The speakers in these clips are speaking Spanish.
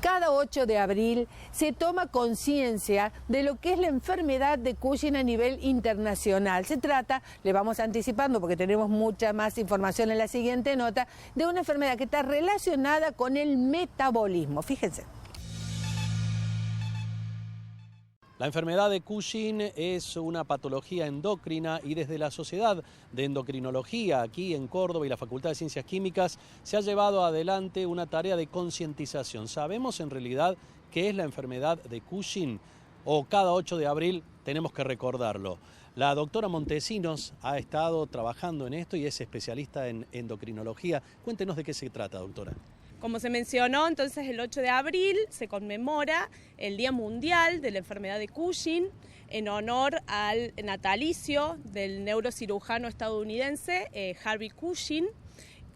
Cada 8 de abril se toma conciencia de lo que es la enfermedad de Cushing a nivel internacional. Se trata, le vamos anticipando porque tenemos mucha más información en la siguiente nota, de una enfermedad que está relacionada con el metabolismo. Fíjense. La enfermedad de Cushing es una patología endocrina y desde la Sociedad de Endocrinología aquí en Córdoba y la Facultad de Ciencias Químicas se ha llevado adelante una tarea de concientización. ¿Sabemos en realidad qué es la enfermedad de Cushing? O cada 8 de abril tenemos que recordarlo. La doctora Montesinos ha estado trabajando en esto y es especialista en endocrinología. Cuéntenos de qué se trata, doctora. Como se mencionó, entonces el 8 de abril se conmemora el Día Mundial de la Enfermedad de Cushing en honor al natalicio del neurocirujano estadounidense Harvey Cushing,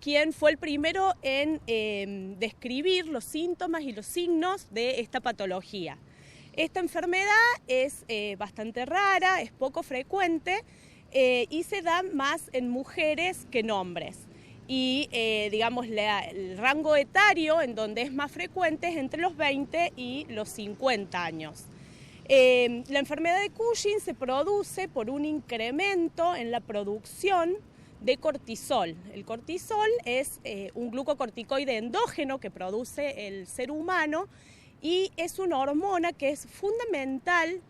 quien fue el primero en describir los síntomas y los signos de esta patología. Esta enfermedad es bastante rara, es poco frecuente y se da más en mujeres que en hombres. Y digamos el rango etario en donde es más frecuente es entre los 20 y los 50 años. La enfermedad de Cushing se produce por un incremento en la producción de cortisol. El cortisol es un glucocorticoide endógeno que produce el ser humano y es una hormona que es fundamental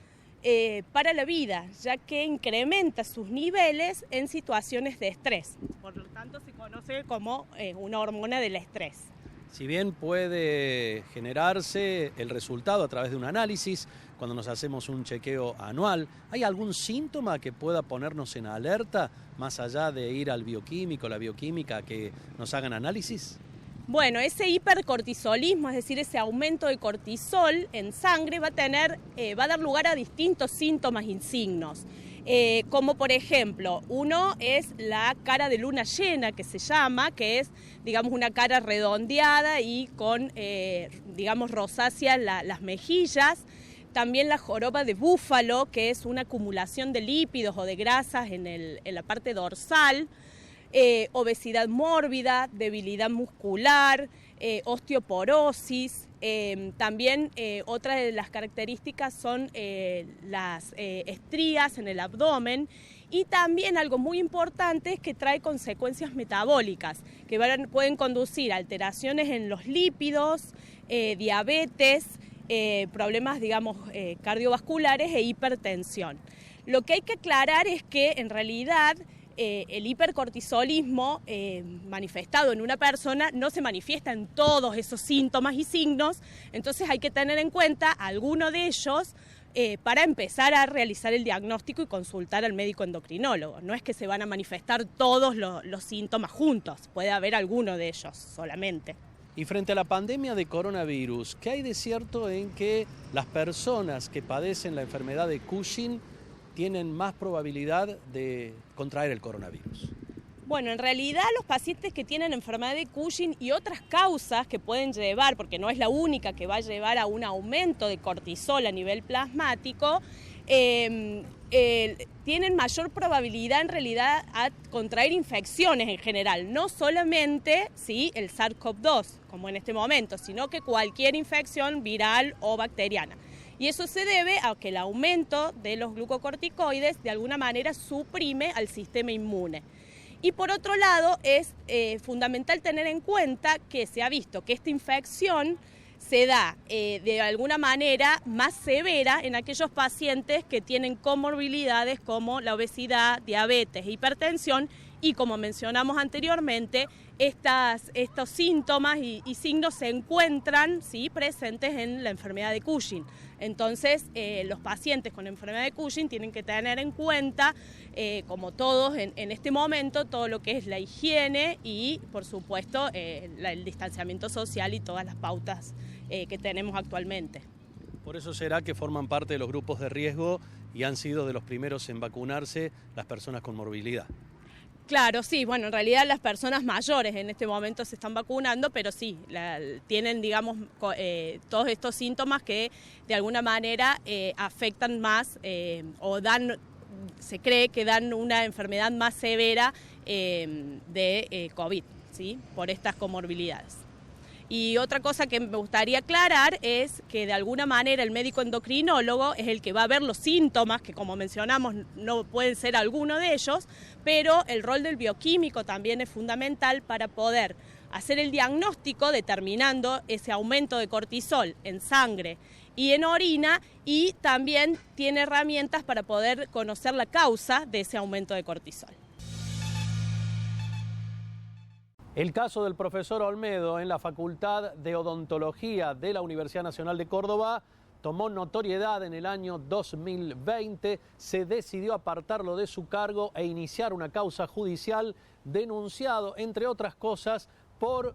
para la vida, ya que incrementa sus niveles en situaciones de estrés. Por lo tanto, se conoce como una hormona del estrés. Si bien puede generarse el resultado a través de un análisis, cuando nos hacemos un chequeo anual, ¿hay algún síntoma que pueda ponernos en alerta, más allá de ir al bioquímico, la bioquímica, que nos hagan análisis? Bueno, ese hipercortisolismo, es decir, ese aumento de cortisol en sangre va a dar lugar a distintos síntomas y signos. Como por ejemplo, uno es la cara de luna llena, que se llama, que es, digamos, una cara redondeada y con, digamos, rosáceas las mejillas. También la joroba de búfalo, que es una acumulación de lípidos o de grasas en la parte dorsal. Obesidad mórbida, debilidad muscular, osteoporosis. También otra de las características son las estrías en el abdomen y también algo muy importante es que trae consecuencias metabólicas que pueden conducir a alteraciones en los lípidos, diabetes, problemas, digamos, cardiovasculares e hipertensión. Lo que hay que aclarar es que en realidad el hipercortisolismo manifestado en una persona no se manifiesta en todos esos síntomas y signos, entonces hay que tener en cuenta alguno de ellos para empezar a realizar el diagnóstico y consultar al médico endocrinólogo. No es que se van a manifestar todos los síntomas juntos, puede haber alguno de ellos solamente. Y frente a la pandemia de coronavirus, ¿qué hay de cierto en que las personas que padecen la enfermedad de Cushing tienen más probabilidad de contraer el coronavirus? Bueno, en realidad los pacientes que tienen enfermedad de Cushing y otras causas que pueden llevar, porque no es la única que va a llevar a un aumento de cortisol a nivel plasmático, tienen mayor probabilidad en realidad a contraer infecciones en general, no solamente ¿sí? el SARS-CoV-2, como en este momento, sino que cualquier infección viral o bacteriana. Y eso se debe a que el aumento de los glucocorticoides de alguna manera suprime al sistema inmune. Y por otro lado es fundamental tener en cuenta que se ha visto que esta infección se da de alguna manera más severa en aquellos pacientes que tienen comorbilidades como la obesidad, diabetes, hipertensión y como mencionamos anteriormente, estos síntomas y signos se encuentran ¿sí? presentes en la enfermedad de Cushing. Entonces, los pacientes con enfermedad de Cushing tienen que tener en cuenta, como todos en este momento, todo lo que es la higiene y, por supuesto, el distanciamiento social y todas las pautas que tenemos actualmente. Por eso será que forman parte de los grupos de riesgo y han sido de los primeros en vacunarse las personas con morbilidad. Claro, sí, bueno, en realidad las personas mayores en este momento se están vacunando, pero sí, tienen, digamos, todos estos síntomas que de alguna manera afectan más o se cree que dan una enfermedad más severa de COVID, ¿sí? Por estas comorbilidades. Y otra cosa que me gustaría aclarar es que de alguna manera el médico endocrinólogo es el que va a ver los síntomas, que como mencionamos no pueden ser alguno de ellos, pero el rol del bioquímico también es fundamental para poder hacer el diagnóstico determinando ese aumento de cortisol en sangre y en orina, y también tiene herramientas para poder conocer la causa de ese aumento de cortisol. El caso del profesor Olmedo en la Facultad de Odontología de la Universidad Nacional de Córdoba tomó notoriedad en el año 2020. Se decidió apartarlo de su cargo e iniciar una causa judicial, denunciado, entre otras cosas, por,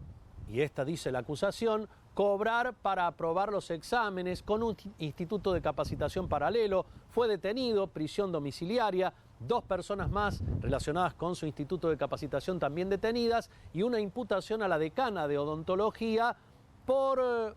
y esta dice la acusación, cobrar para aprobar los exámenes con un instituto de capacitación paralelo. Fue detenido, prisión domiciliaria, 2 personas más relacionadas con su instituto de capacitación también detenidas, y una imputación a la decana de odontología por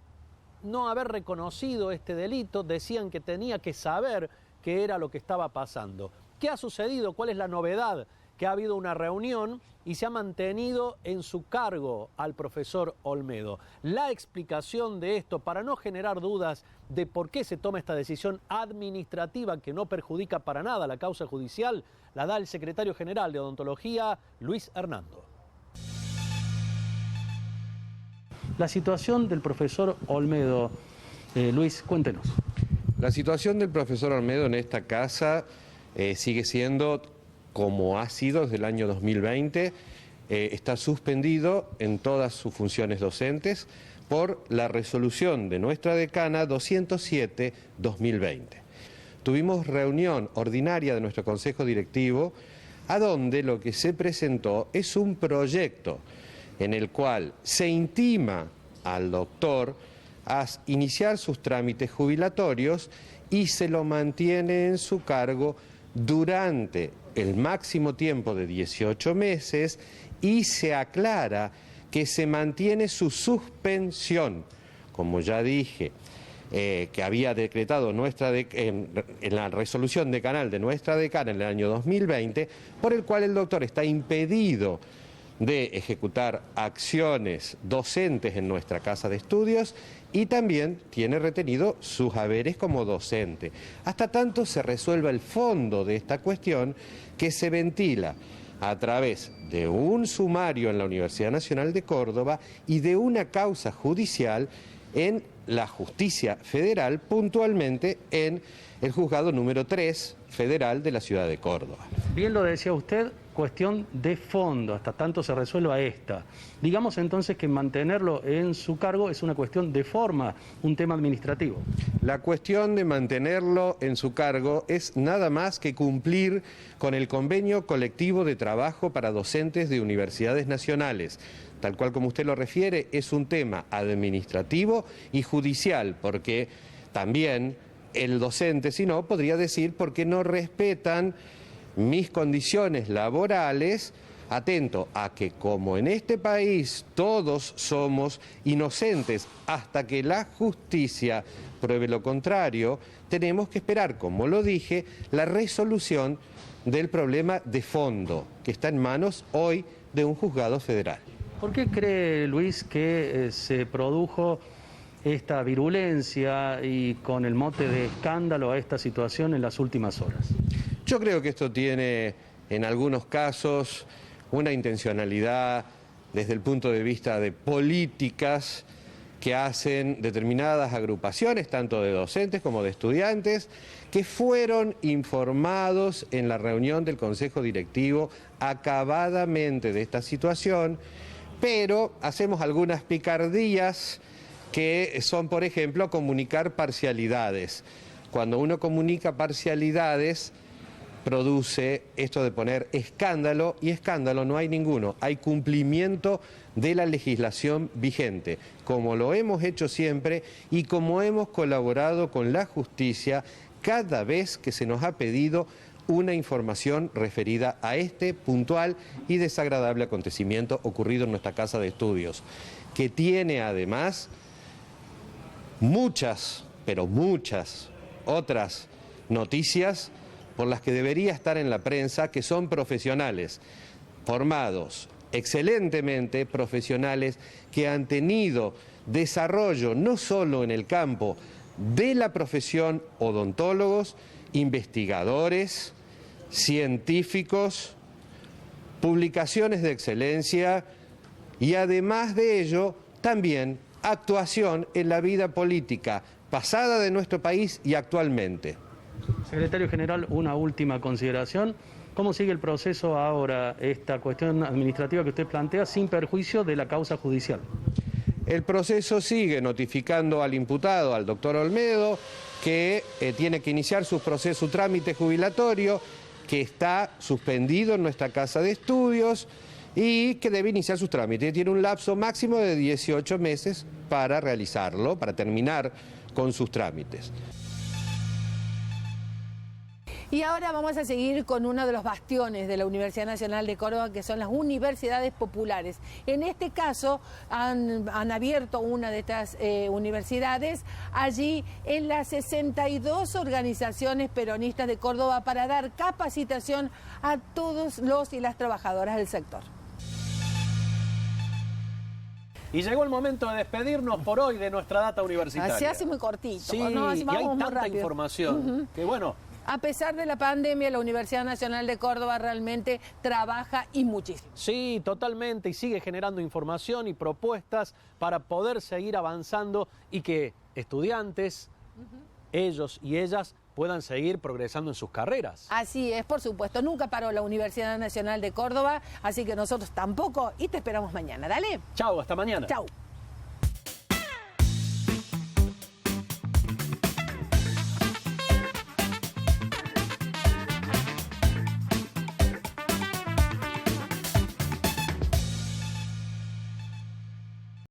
no haber reconocido este delito. Decían que tenía que saber qué era lo que estaba pasando. ¿Qué ha sucedido? ¿Cuál es la novedad? Que ha habido una reunión y se ha mantenido en su cargo al profesor Olmedo. La explicación de esto, para no generar dudas de por qué se toma esta decisión administrativa que no perjudica para nada la causa judicial, la da el secretario general de Odontología, Luis Hernando. La situación del profesor Olmedo, Luis, cuéntenos. La situación del profesor Olmedo en esta casa sigue siendo como ha sido desde el año 2020, está suspendido en todas sus funciones docentes por la resolución de nuestra decana 207-2020. Tuvimos reunión ordinaria de nuestro Consejo Directivo, a donde lo que se presentó es un proyecto en el cual se intima al doctor a iniciar sus trámites jubilatorios y se lo mantiene en su cargo durante el máximo tiempo de 18 meses y se aclara que se mantiene su suspensión, como ya dije, que había decretado en la resolución decanal de nuestra decana en el año 2020, por el cual el doctor está impedido de ejecutar acciones docentes en nuestra casa de estudios y también tiene retenido sus haberes como docente. Hasta tanto se resuelva el fondo de esta cuestión, que se ventila a través de un sumario en la Universidad Nacional de Córdoba y de una causa judicial en la Justicia Federal, puntualmente en el juzgado número 3 federal de la ciudad de Córdoba. Bien lo decía usted, cuestión de fondo, hasta tanto se resuelva esta. Digamos entonces que mantenerlo en su cargo es una cuestión de forma, un tema administrativo. La cuestión de mantenerlo en su cargo es nada más que cumplir con el convenio colectivo de trabajo para docentes de universidades nacionales. Tal cual como usted lo refiere, es un tema administrativo y judicial, porque también el docente, si no, podría decir porque no respetan mis condiciones laborales, atento a que como en este país todos somos inocentes hasta que la justicia pruebe lo contrario, tenemos que esperar, como lo dije, la resolución del problema de fondo que está en manos hoy de un juzgado federal. ¿Por qué cree, Luis, que se produjo esta virulencia y con el mote de escándalo a esta situación en las últimas horas? Yo creo que esto tiene, en algunos casos, una intencionalidad desde el punto de vista de políticas que hacen determinadas agrupaciones, tanto de docentes como de estudiantes, que fueron informados en la reunión del Consejo Directivo acabadamente de esta situación, pero hacemos algunas picardías que son, por ejemplo, comunicar parcialidades. Cuando uno comunica parcialidades, produce esto de poner escándalo, y escándalo no hay ninguno, hay cumplimiento de la legislación vigente, como lo hemos hecho siempre y como hemos colaborado con la justicia cada vez que se nos ha pedido una información referida a este puntual y desagradable acontecimiento ocurrido en nuestra casa de estudios, que tiene además muchas, pero muchas otras noticias por las que debería estar en la prensa, que son profesionales, formados excelentemente, profesionales que han tenido desarrollo no solo en el campo de la profesión odontólogos, investigadores, científicos, publicaciones de excelencia y además de ello también actuación en la vida política pasada de nuestro país y actualmente. Secretario General, una última consideración. ¿Cómo sigue el proceso ahora, esta cuestión administrativa que usted plantea, sin perjuicio de la causa judicial? El proceso sigue notificando al imputado, al doctor Olmedo, que tiene que iniciar su trámite jubilatorio, que está suspendido en nuestra casa de estudios y que debe iniciar sus trámites. Tiene un lapso máximo de 18 meses para realizarlo, para terminar con sus trámites. Y ahora vamos a seguir con uno de los bastiones de la Universidad Nacional de Córdoba, que son las universidades populares. En este caso han abierto una de estas universidades allí en las 62 organizaciones peronistas de Córdoba para dar capacitación a todos los y las trabajadoras del sector. Y llegó el momento de despedirnos por hoy de nuestra data universitaria. Se hace muy cortito, sí, ¿no? y hay tanta información que bueno... A pesar de la pandemia, la Universidad Nacional de Córdoba realmente trabaja y muchísimo. Sí, totalmente, y sigue generando información y propuestas para poder seguir avanzando y que estudiantes, ellos y ellas, puedan seguir progresando en sus carreras. Así es, por supuesto. Nunca paró la Universidad Nacional de Córdoba, así que nosotros tampoco, y te esperamos mañana. Dale. Chau, hasta mañana. Chau.